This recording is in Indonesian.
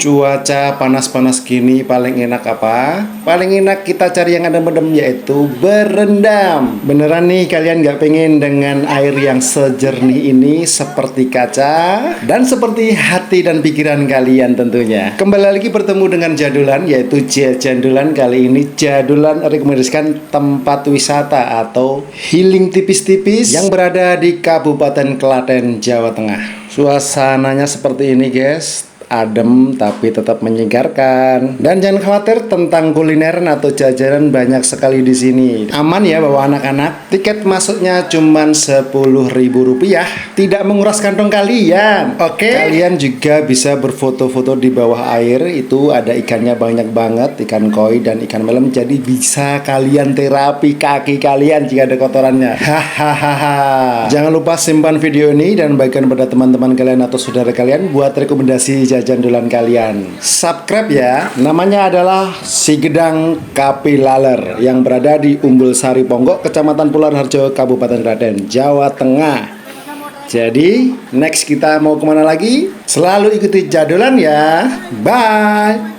Cuaca panas-panas gini paling enak apa? Paling enak kita cari yang adem-adem, yaitu berendam. Beneran nih, kalian gak pengen dengan air yang sejernih ini seperti kaca dan seperti hati dan pikiran kalian tentunya. Kembali lagi bertemu dengan Jadulan, yaitu Jadulan. Kali ini Jadulan rekomendasikan tempat wisata atau healing tipis-tipis yang berada di Kabupaten Klaten, Jawa Tengah. Suasananya seperti ini guys, adem tapi tetap menyegarkan. Dan jangan khawatir tentang kulineran atau jajanan, banyak sekali di sini. Aman ya bawa anak-anak. Tiket masuknya cuma Rp10.000, tidak menguras kantong kalian. Oke. Kalian juga bisa berfoto-foto di bawah air. Itu ada ikannya banyak banget, ikan koi dan ikan melem. Jadi bisa kalian terapi kaki kalian jika ada kotorannya. Hahaha. Jangan lupa simpan video ini dan bagikan pada teman-teman kalian atau saudara kalian buat rekomendasi jajan-dolan kalian. Subscribe ya. Namanya adalah Si Gedang Kapilaler yang berada di Umbul Sari Ponggok, Kecamatan Pulau Harjo, Kabupaten Klaten, Jawa Tengah. Jadi next kita mau kemana lagi? Selalu ikuti Jadulan ya. Bye.